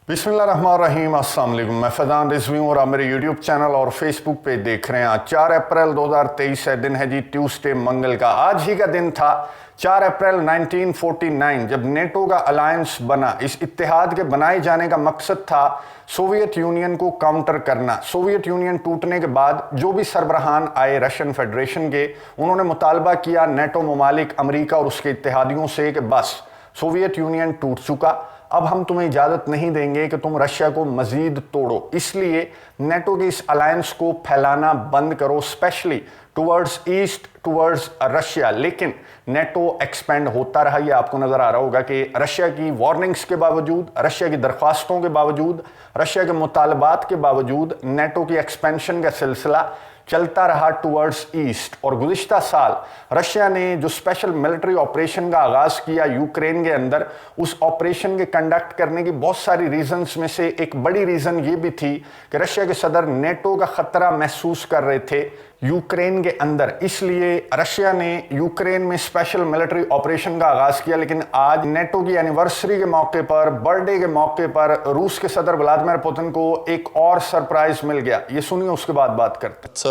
बिस्मिल्लाहिर्रहमानिर्रहीम, अस्सलाम वालेकुम। मैं फैज़ान रिजवी और आप मेरे यूट्यूब चैनल और फेसबुक पे देख रहे हैं। आज 4 अप्रैल 2023 है, दिन है जी ट्यूसडे, मंगल का। आज ही का दिन था 4 अप्रैल 1949 जब नेटो का अलायंस बना। इस इत्तेहाद के बनाए जाने का मकसद था सोवियत यूनियन को काउंटर करना। सोवियत यूनियन टूटने के बाद जो भी सरबराहान आए रशियन फेडरेशन के, उन्होंने मुतालबा किया नेटो ममालिक अमेरिका और उसके इत्तेहादियों से कि बस सोवियत यूनियन टूट चुका, अब हम तुम्हें इजाज़त नहीं देंगे कि तुम रशिया को मजीद तोड़ो, इसलिए नेटो के इस अलायंस को फैलाना बंद करो, specially towards east, towards Russia. लेकिन नेटो एक्सपेंड होता रहा। ये आपको नज़र आ रहा होगा कि रशिया की वार्निंग्स के बावजूद, रशिया की दरख्वास्तों के बावजूद, रशिया के मुतालबात के बावजूद नेटो की एक्सपेंशन का सिलसिला चलता रहा टुवर्ड्स ईस्ट। और गुज़िश्ता साल रशिया ने जो स्पेशल मिलिट्री ऑपरेशन का आगाज़ किया यूक्रेन के अंदर, उस ऑपरेशन के कंडक्ट करने की बहुत सारी रीजंस में से एक बड़ी रीज़न ये भी थी कि रशिया के सदर नेटो का ख़तरा महसूस कर रहे थे यूक्रेन के अंदर, इसलिए रशिया ने यूक्रेन में स्पेशल मिलिट्री ऑपरेशन का आगाज़ किया। लेकिन आज नेटो की एनिवर्सरी के मौके पर, बर्थडे के मौके पर, रूस के सदर व्लादिमीर पुतिन को एक और सरप्राइज मिल गया। ये सुनिए, उसके बाद बात करते हैं।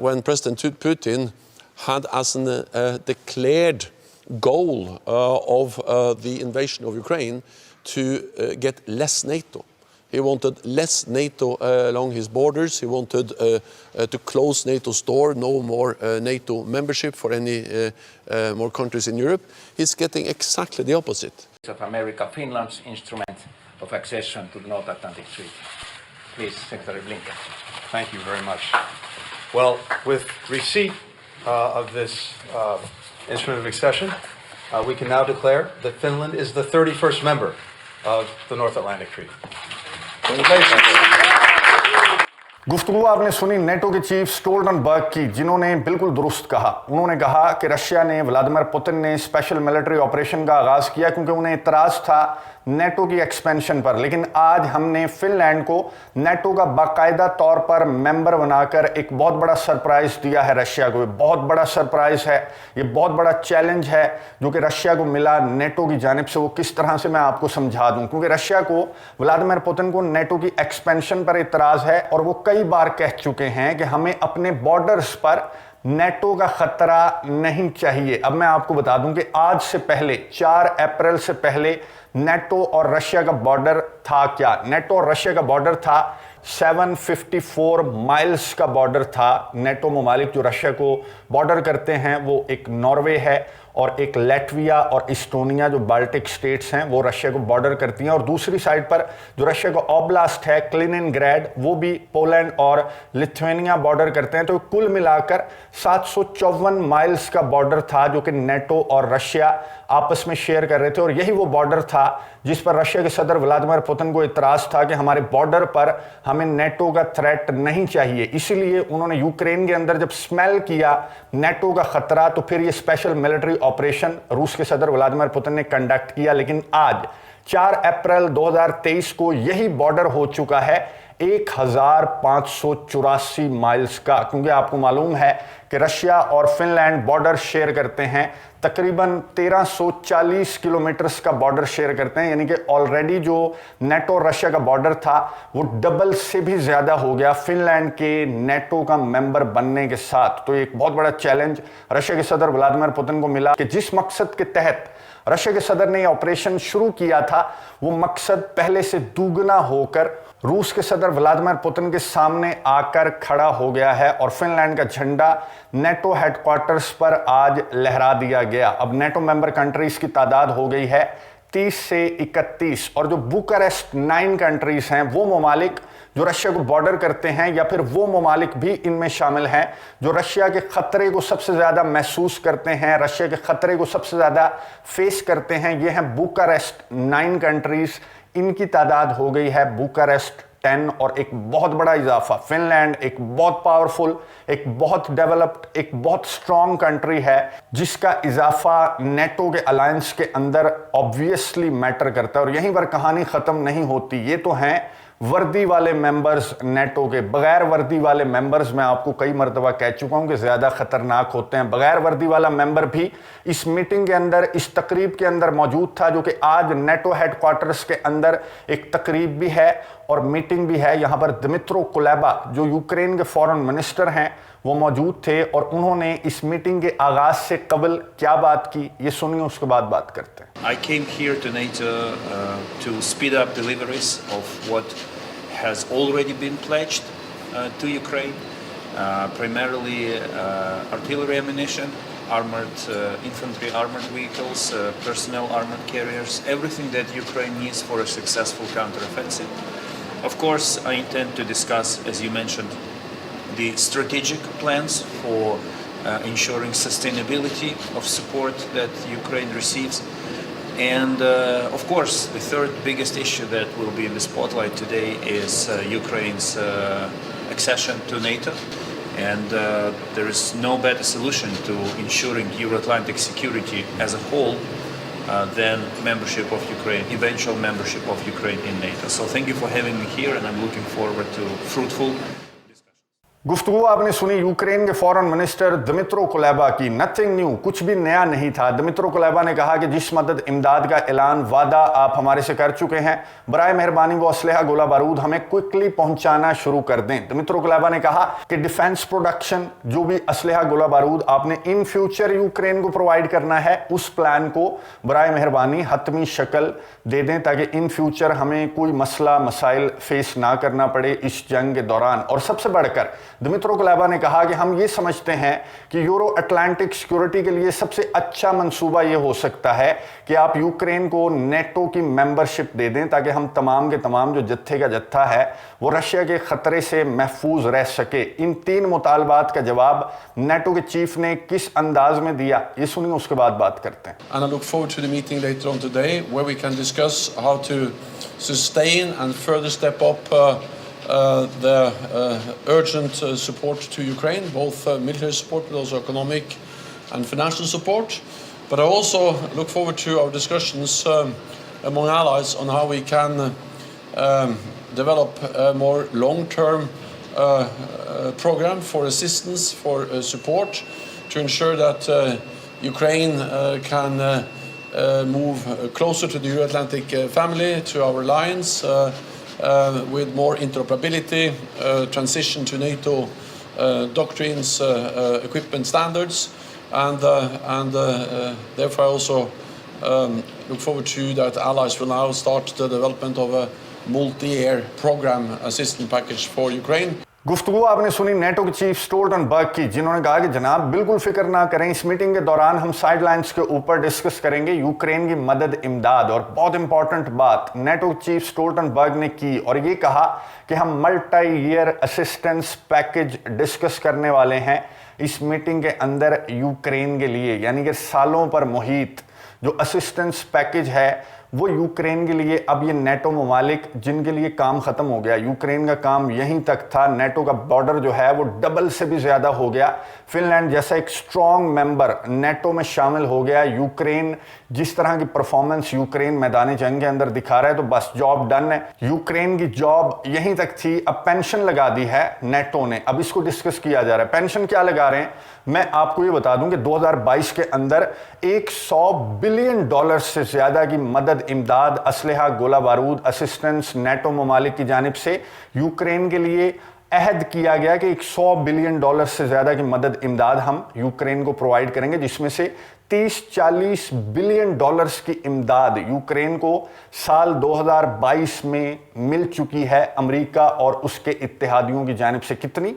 When President Putin had as a declared goal of the invasion of Ukraine to get less NATO. He wanted less NATO along his borders. He wanted to close NATO's door, no more NATO membership for any more countries in Europe. He's getting exactly the opposite. Of America, Finland's instrument of accession to the North Atlantic Treaty. Please, Secretary Blinken. Thank you very much. Well, with receipt of this instrument of accession, we can now declare that Finland is the 31st member of the North Atlantic Treaty. गुफ्तगू आपने सुनी NATO के chief Stoltenberg की, जिन्होंने बिल्कुल दुरुस्त कहा। उन्होंने कहा कि रशिया ने, व्लादिमीर पुतिन ने स्पेशल मिलिट्री ऑपरेशन का आगाज़ किया क्योंकि उन्हें इतराज़ था नेटो की एक्सपेंशन पर। लेकिन आज हमने फिनलैंड को नेटो का बाकायदा तौर पर मेंबर बनाकर एक बहुत बड़ा सरप्राइज दिया है रशिया को। बहुत बड़ा सरप्राइज है, ये बहुत बड़ा चैलेंज है जो कि रशिया को मिला नेटो की जानिब से। वो किस तरह से मैं आपको समझा दूं, क्योंकि रशिया को, व्लादिमीर पुतिन को नेटो की एक्सपेंशन पर इतराज़ है और वो कई बार कह चुके हैं कि हमें अपने बॉर्डर्स पर नेटो का खतरा नहीं चाहिए। अब मैं आपको बता दूं कि आज से पहले, 4 अप्रैल से पहले नेटो और रशिया का बॉर्डर था क्या? नेटो और रशिया का बॉर्डर था 754 माइल्स का बॉर्डर था। नेटो ममालिक जो रशिया को बॉर्डर करते हैं वो एक नॉर्वे है और एक लैटविया और इस्टोनिया, जो बाल्टिक स्टेट्स हैं, वो रशिया को बॉर्डर करती हैं। और दूसरी साइड पर जो रशिया का ऑब्लास्ट है, कलिनिनग्राड, वो भी पोलैंड और लिथुआनिया बॉर्डर करते हैं। तो कुल मिलाकर 754 माइल्स का बॉर्डर था जो कि नेटो और रशिया आपस में शेयर कर रहे थे। और यही वो बॉर्डर था जिस पर रशिया के सदर व्लादिमीर पुतिन को इतराज़ था कि हमारे बॉर्डर पर हमें नेटो का थ्रेट नहीं चाहिए। इसीलिए उन्होंने यूक्रेन के अंदर जब स्मेल किया नेटो का खतरा, तो फिर ये स्पेशल मिलिट्री ऑपरेशन रूस के सदर व्लादिमीर पुतिन ने कंडक्ट किया। लेकिन आज 4 अप्रैल 2023 को यही बॉर्डर हो चुका है 1584 माइल्स का, क्योंकि आपको मालूम है कि रशिया और फिनलैंड बॉर्डर शेयर करते हैं, तकरीबन 1340 किलोमीटर्स का बॉर्डर शेयर करते हैं। यानी कि ऑलरेडी जो नेटो और रशिया का बॉर्डर था वो डबल से भी ज़्यादा हो गया फिनलैंड के नेटो का मेंबर बनने के साथ। तो एक बहुत बड़ा चैलेंज रशिया के सदर व्लादिमीर पुतिन को मिला कि जिस मकसद के तहत रशिया के सदर ने ऑपरेशन शुरू किया था, वो मकसद पहले से दुगना होकर रूस के सदर व्लादिमीर पुतिन के सामने आकर खड़ा हो गया है। और फिनलैंड का झंडा नेटो हेडक्वार्टर्स पर आज लहरा दिया गया। अब नेटो मेंबर कंट्रीज की तादाद हो गई है 30 से 31। और जो बुकारेस्ट 9 कंट्रीज हैं, वो ममालिक जो रशिया को बॉर्डर करते हैं, या फिर वो ममालिक भी इनमें शामिल हैं जो रशिया के खतरे को सबसे ज़्यादा महसूस करते हैं, रशिया के खतरे को सबसे ज़्यादा फेस करते हैं, ये हैं बुकारेस्ट 9 कंट्रीज। इनकी तादाद हो गई है बुकारेस्ट 10। और एक बहुत बड़ा इजाफा, फिनलैंड एक बहुत पावरफुल, एक बहुत डेवलप्ड, एक बहुत स्ट्रॉन्ग कंट्री है, जिसका इजाफा नेटो के अलायंस के अंदर ऑब्वियसली मैटर करता है। और यहीं पर कहानी ख़त्म नहीं होती। ये तो हैं वर्दी वाले मेंबर्स नेटो के, बगैर वर्दी वाले मेंबर्स मैं आपको कई मरतबा कह चुका हूं कि ज़्यादा ख़तरनाक होते हैं। बगैर वर्दी वाला मेंबर भी इस मीटिंग के अंदर, इस तकरीब के अंदर मौजूद था, जो कि आज नेटो हेडक्वार्टर्स के अंदर एक तकरीब भी है और मीटिंग भी है। यहाँ पर दिमित्रो कुलेबा जो यूक्रेन के फॉरेन मिनिस्टर हैं वो मौजूद थे और उन्होंने इस मीटिंग के आगाज़ से कबल क्या बात की, ये सुनिए, उसके बाद बात करते हैं। I came here to NATO to speed up deliveries of what has already been pledged to Ukraine, primarily artillery ammunition, armored infantry, armored vehicles, personnel armored carriers, everything that Ukraine needs for a successful counteroffensive. Of course, I intend to discuss, as you mentioned, the strategic plans for ensuring sustainability of support that Ukraine receives. And of course, the third biggest issue that will be in the spotlight today is Ukraine's accession to NATO. And there is no better solution to ensuring Euro-Atlantic security as a whole than membership of Ukraine, eventual membership of Ukraine in NATO. So thank you for having me here, and I'm looking forward to fruitful गुफ्तगू आपने सुनी Ukraine के foreign minister Dmytro Kuleba की। Nothing new, कुछ भी नया नहीं था। दिमित्रो कुलेबा ने कहा कि जिस मदद इमदाद का ऐलान वादा आप हमारे से कर चुके हैं, बराए मेहरबानी वो असलहा गोला बारूद हमें क्विकली पहुंचाना शुरू कर दें। दिमित्रो कुलेबा ने कहा कि डिफेंस प्रोडक्शन, जो भी असलहा गोला बारूद आपने इन फ्यूचर यूक्रेन को प्रोवाइड करना है, उस प्लान को बराए मेहरबानी हतमी शक्ल दे दें ताकि इन फ्यूचर हमें कोई मसला मसाइल फेस ना करना पड़े इस जंग के दौरान। और सबसे बढ़कर दिमित्रो कुलेबा ने कहा कि हम ये समझते हैं कि यूरो अटलांटिक सिक्योरिटी के लिए सबसे अच्छा मंसूबा ये हो सकता है कि आप यूक्रेन को नेटो की मेंबरशिप दे दें ताकि हम तमाम के तमाम जो जत्थे का जत्था है वो रशिया के खतरे से महफूज रह सके। इन तीन मुतालबात का जवाब नेटो के चीफ ने किस अंदाज में दिया, ये सुनिए, उसके बाद बात करते हैं। And I look forward to the meeting later on today where we can discuss how to sustain and further step up the urgent support to Ukraine, both military support but also economic and financial support. But I also look forward to our discussions among allies on how we can develop a more long-term program for assistance, for support, to ensure that Ukraine can move closer to the Euro-Atlantic family, to our alliance, with more interoperability, transition to NATO doctrines, equipment standards, and therefore I also look forward to that allies will now start the development of a multi-year program assistance package for Ukraine. गुफ्तगू आपने सुनी NATO के chief Stoltenberg की, जिन्होंने कहा कि जनाब बिल्कुल फिक्र ना करें, इस मीटिंग के दौरान हम साइडलाइंस के ऊपर डिस्कस करेंगे यूक्रेन की मदद इमदाद। और बहुत इंपॉर्टेंट बात नेटो चीफ स्टोल्टनबर्ग ने की और ये कहा कि हम multi year assistance package discuss करने वाले हैं इस मीटिंग के अंदर यूक्रेन के लिए, यानी कि सालों पर मुहित जो असिस्टेंस पैकेज है वो यूक्रेन के लिए। अब ये नेटो ममालिक जिनके लिए काम ख़त्म हो गया, यूक्रेन का काम यहीं तक था, नेटो का बॉर्डर जो है वो डबल से भी ज़्यादा हो गया। फिनलैंड जैसा एक स्ट्रॉन्ग मेंबर नेटो में शामिल हो गया। यूक्रेन जिस तरह की परफॉर्मेंस यूक्रेन मैदानी जंग के अंदर दिखा रहा है तो बस जॉब डन है। यूक्रेन की जॉब यहीं तक थी, अब पेंशन लगा दी है नेटो ने, अब इसको डिस्कस किया जा रहा है। पेंशन क्या लगा रहे हैं मैं आपको ये बता दूं कि 2022 के अंदर $100 बिलियन से ज़्यादा की मदद इमदाद, असलहा, गोला बारूद, असिस्टेंस नेटो ममालिक की जानिब से यूक्रेन के लिए अहद किया गया कि $100 बिलियन से ज़्यादा की मदद इमदाद हम यूक्रेन को प्रोवाइड करेंगे, जिसमें से 30-40 बिलियन डॉलर्स की इमदाद यूक्रेन को साल 2022 में मिल चुकी है अमेरिका और उसके इत्तेहादियों की जानिब से। कितनी?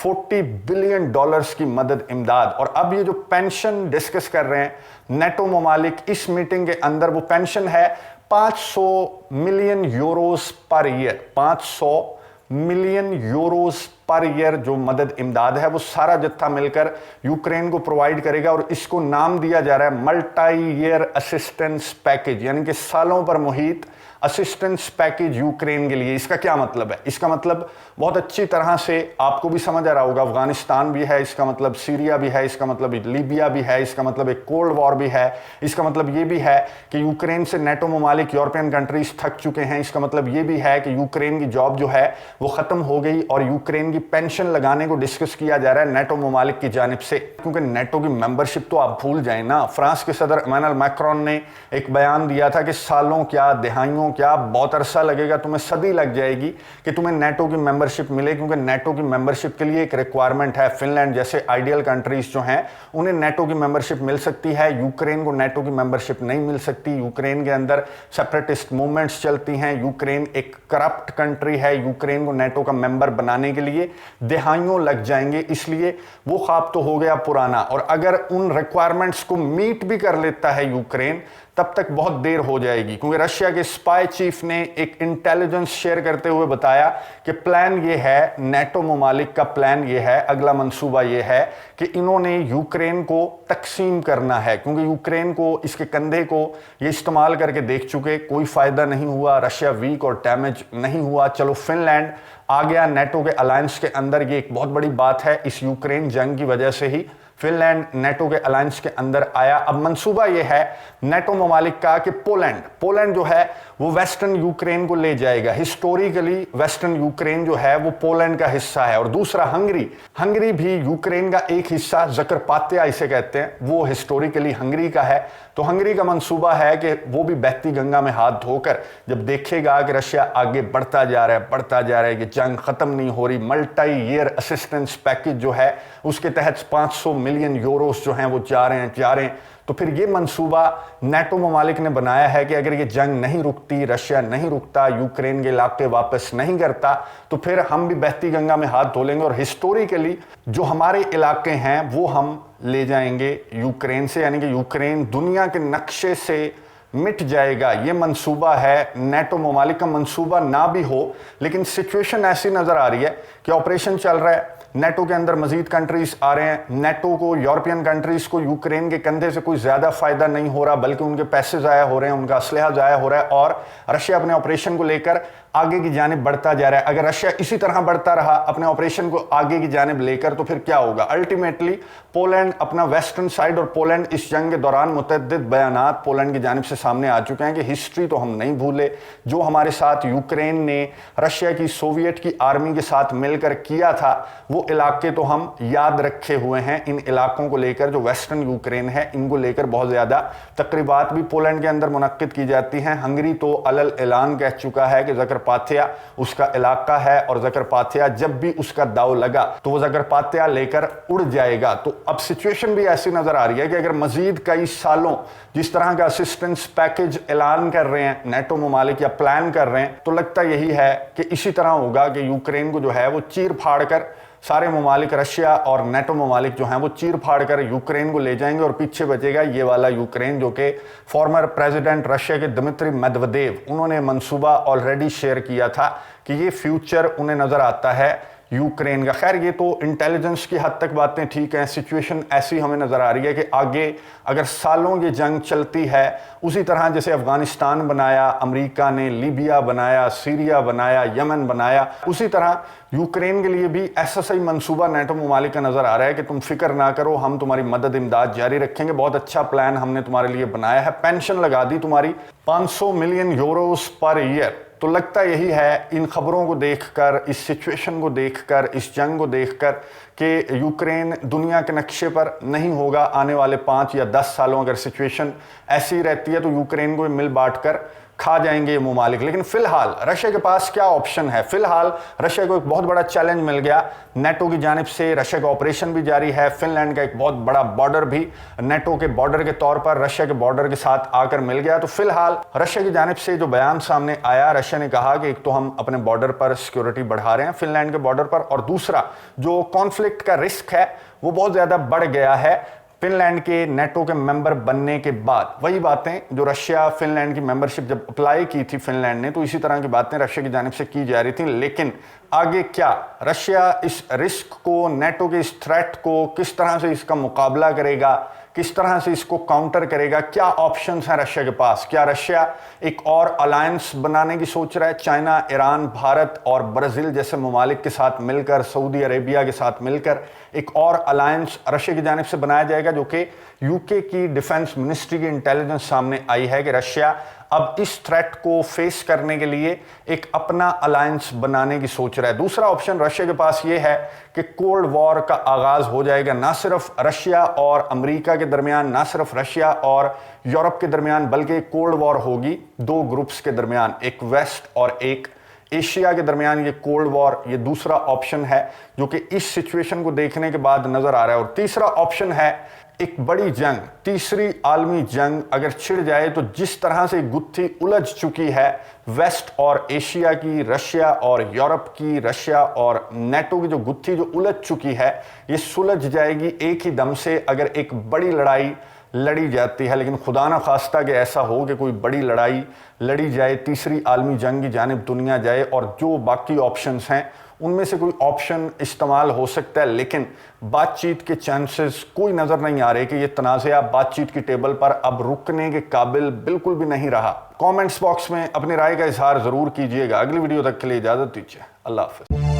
$40 बिलियन की मदद इमदाद। और अब ये जो पेंशन डिस्कस कर रहे हैं नेटो ममालिक इस मीटिंग के अंदर, वो पेंशन है 500 million Euros per year. 500 million Euros per year जो मदद इमदाद है वो सारा जत्था मिलकर यूक्रेन को प्रोवाइड करेगा और इसको नाम दिया जा रहा है मल्टी ईयर असिस्टेंस पैकेज, यानी कि सालों पर मुहित असिस्टेंस पैकेज यूक्रेन के लिए। इसका क्या मतलब है? इसका मतलब बहुत अच्छी तरह से आपको भी समझ आ रहा होगा, अफगानिस्तान भी है, इसका मतलब सीरिया भी है, इसका मतलब लीबिया भी है, इसका मतलब एक कोल्ड वॉर भी है, इसका मतलब ये भी है कि यूक्रेन से नेटो ममालिक यूरोपियन कंट्रीज थक चुके हैं, इसका मतलब ये भी है कि यूक्रेन की जॉब जो है वो खत्म हो गई और यूक्रेन की पेंशन लगाने को डिस्कस किया जा रहा है नेटो ममालिक की जानिब से। क्योंकि नेटो की मेंबरशिप तो आप भूल जाए ना, फ्रांस के सदर इमैनुअल मैक्रोन ने एक बयान दिया था कि सालों क्या दिहाइयों क्या बहुत अरसा लगेगा, तुम्हें सदी लग जाएगी कि तुम्हें नेटो की मेंबरशिप मिले, क्योंकि नेटो की मेंबरशिप के लिए एक रिक्वायरमेंट है। फिनलैंड जैसे आइडियल कंट्रीज जो हैं उन्हें नेटो की मेंबरशिप मिल सकती है, यूक्रेन को नेटो की मेंबरशिप नहीं मिल सकती। यूक्रेन के अंदर सेपरेटिस्ट मूवमेंट्स चलती हैं, यूक्रेन एक करप्ट कंट्री है, यूक्रेन को नेटो का मेंबर बनाने के लिए दिहाइयों लग जाएंगे, इसलिए वो ख्वाब तो हो गया पुराना। और अगर उन रिक्वायरमेंट्स को मीट भी कर लेता है यूक्रेन, तब तक बहुत देर हो जाएगी, क्योंकि रशिया के स्पाई चीफ ने एक इंटेलिजेंस शेयर करते हुए बताया कि प्लान ये है, नेटो ममालिक का प्लान ये है, अगला मंसूबा ये है कि इन्होंने यूक्रेन को तकसीम करना है, क्योंकि यूक्रेन को इसके कंधे को ये इस्तेमाल करके देख चुके, कोई फायदा नहीं हुआ, रशिया वीक और डैमेज नहीं हुआ। चलो फिनलैंड आ गया नेटो के अलायंस के अंदर, ये एक बहुत बड़ी बात है, इस यूक्रेन जंग की वजह से ही फिनलैंड नेटो के अलायंस के अंदर आया। अब मंसूबा यह है नेटो ममालिक का कि पोलैंड जो है वो वेस्टर्न यूक्रेन को ले जाएगा। हिस्टोरिकली वेस्टर्न यूक्रेन जो है वो पोलैंड का हिस्सा है। और दूसरा हंगरी भी यूक्रेन का एक हिस्सा, ज़करपात्या इसे कहते हैं, वो हिस्टोरिकली हंगरी का है। तो हंगरी का मंसूबा है कि वो भी बहती गंगा में हाथ धोकर जब देखेगा कि रशिया आगे बढ़ता जा रहा है कि जंग खत्म नहीं हो रही, मल्टी ईयर असिस्टेंस पैकेज जो है उसके तहत 500 मिलियन यूरोस जो हैं वो जा रहे हैं, तो फिर ये मंसूबा नेटो ममालिक ने बनाया है कि अगर ये जंग नहीं रुकती, रशिया नहीं रुकता, यूक्रेन के इलाके वापस नहीं करता, तो फिर हम भी बहती गंगा में हाथ धो लेंगे और हिस्टोरिकली जो हमारे इलाके हैं वो हम ले जाएंगे यूक्रेन से, यानी कि यूक्रेन दुनिया के नक्शे से मिट जाएगा। ये मंसूबा है नेटो ममालिक का। मंसूबा ना भी हो, लेकिन सिचुएशन ऐसी नजर आ रही है कि ऑपरेशन चल रहा है, नेटो के अंदर मजीद कंट्रीज आ रहे हैं, नेटो को, यूरोपियन कंट्रीज को यूक्रेन के कंधे से कोई ज्यादा फायदा नहीं हो रहा, बल्कि उनके पैसे जाया हो रहे हैं, उनका असलहा जाया हो रहा है और रशिया अपने ऑपरेशन को लेकर आगे की जानिब बढ़ता जा रहा है। अगर रशिया इसी तरह बढ़ता रहा अपने ऑपरेशन को आगे की जानिब लेकर, तो फिर क्या होगा? अल्टीमेटली पोलैंड अपना वेस्टर्न साइड, और पोलैंड इस जंग के दौरान मुतअद्दिद बयानात पोलैंड की जानिब से सामने आ चुके हैं कि हिस्ट्री तो हम नहीं भूले, जो हमारे साथ यूक्रेन ने रशिया की, सोवियत की आर्मी के साथ मिलकर किया था, वो इलाके तो हम याद रखे हुए हैं। इन इलाकों को लेकर जो वेस्टर्न यूक्रेन है, इनको लेकर बहुत ज्यादा तकरीबात भी पोलैंड के अंदर मुनक्किद की जाती हैं। हंगरी तो अलल ऐलान कह चुका है कि ज़करपात्या उसका इलाका है और ज़करपात्या जब भी उसका दाव लगा तो वो ज़करपात्या लेकर उड़ जाएगा। तो अब सिचुएशन भी ऐसी नजर आ रही है कि अगर मजीद कई सालों जिस तरह का असिस्टेंस पैकेज ऐलान कर रहे हैं नेटो ममालिक या प्लान कर रहे हैं, तो लगता यही है कि इसी तरह होगा कि यूक्रेन को जो है वो चीर फाड़ कर सारे ममालिक, रशिया और नेटो ममालिक जो हैं वो चीर फाड़ कर यूक्रेन को ले जाएंगे और पीछे बचेगा ये वाला यूक्रेन, जो कि फॉर्मर प्रेसिडेंट रशिया के दिमित्री मेदवेदेव, उन्होंने मंसूबा ऑलरेडी शेयर किया था कि ये फ्यूचर उन्हें नजर आता है यूक्रेन का। खैर ये तो इंटेलिजेंस की हद तक बातें ठीक हैं, सिचुएशन ऐसी हमें नज़र आ रही है कि आगे अगर सालों ये जंग चलती है, उसी तरह जैसे अफगानिस्तान बनाया अमेरिका ने, लीबिया बनाया, सीरिया बनाया, यमन बनाया, उसी तरह यूक्रेन के लिए भी ऐसा सही मंसूबा नेटो ममालिक का नज़र आ रहा है कि तुम फिक्र ना करो, हम तुम्हारी मदद इमदाद जारी रखेंगे, बहुत अच्छा प्लान हमने तुम्हारे लिए बनाया है, पेंशन लगा दी तुम्हारी 500 मिलियन यूरोस पर ईयर। तो लगता यही है इन खबरों को देखकर, इस सिचुएशन को देखकर, इस जंग को देखकर कि यूक्रेन दुनिया के नक्शे पर नहीं होगा आने वाले 5 या 10 सालों। अगर सिचुएशन ऐसी रहती है तो यूक्रेन को मिल बांट कर खा जाएंगे ये ममालिक। लेकिन फिलहाल रशिया के पास क्या ऑप्शन है? फिलहाल रशिया को एक बहुत बड़ा चैलेंज मिल गया नेटो की जानिब से, रशिया का ऑपरेशन भी जारी है, फिनलैंड का एक बहुत बड़ा बॉर्डर भी नेटो के बॉर्डर के तौर पर रशिया के बॉर्डर के साथ आकर मिल गया। तो फिलहाल रशिया की जानिब से जो बयान सामने आया, रशिया ने कहा कि एक तो हम अपने बॉर्डर पर सिक्योरिटी बढ़ा रहे हैं फिनलैंड के बॉर्डर पर, और दूसरा जो कॉन्फ्लिक्ट का रिस्क है वो बहुत ज्यादा बढ़ गया है फिनलैंड के नेटो के मेंबर बनने के बाद। वही बातें जो रशिया फिनलैंड की मेंबरशिप जब अप्लाई की थी फिनलैंड ने, तो इसी तरह की बातें रशिया की जानिब से की जा रही थी। लेकिन आगे क्या, रशिया इस रिस्क को, नेटो के इस थ्रेट को किस तरह से इसका मुकाबला करेगा, किस तरह से इसको काउंटर करेगा, क्या ऑप्शंस हैं रशिया के पास। क्या रशिया एक और अलायंस बनाने की सोच रहा है चाइना, ईरान, भारत और ब्राज़ील जैसे ममालिक के साथ मिलकर, सऊदी अरेबिया के साथ मिलकर एक और अलायंस रशिया की जानिब से बनाया जाएगा, जो कि यूके की डिफेंस मिनिस्ट्री की इंटेलिजेंस सामने आई है कि रशिया अब इस थ्रेट को फेस करने के लिए एक अपना अलायंस बनाने की सोच रहा है। दूसरा ऑप्शन रशिया के पास ये है कि कोल्ड वॉर का आगाज हो जाएगा, ना सिर्फ रशिया और अमेरिका के दरमियान, ना सिर्फ रशिया और यूरोप के दरमियान, बल्कि कोल्ड वॉर होगी दो ग्रुप्स के दरमियान, एक वेस्ट और एक एशिया के दरमियान। ये कोल्ड वॉर, ये दूसरा ऑप्शन है जो कि इस सिचुएशन को देखने के बाद नजर आ रहा है। और तीसरा ऑप्शन है एक बड़ी जंग, तीसरी आलमी जंग अगर छिड़ जाए तो जिस तरह से गुत्थी उलझ चुकी है वेस्ट और एशिया की, रशिया और यूरोप की, रशिया और नेटो की जो गुत्थी जो उलझ चुकी है, ये सुलझ जाएगी एक ही दम से अगर एक बड़ी लड़ाई लड़ी जाती है। लेकिन खुदा ना खास्ता कि ऐसा हो कि कोई बड़ी लड़ाई लड़ी जाए, तीसरी आलमी जंग की जानिब दुनिया जाए और जो बाकी ऑप्शंस हैं उनमें से कोई ऑप्शन इस्तेमाल हो सकता है। लेकिन बातचीत के चांसेस कोई नज़र नहीं आ रहे कि ये तनाज़ा बातचीत की टेबल पर अब रुकने के काबिल बिल्कुल भी नहीं रहा। कमेंट्स बॉक्स में अपनी राय का इजहार ज़रूर कीजिएगा। अगली वीडियो तक के लिए इजाज़त दीजिए। अल्लाह हाफ़िज़।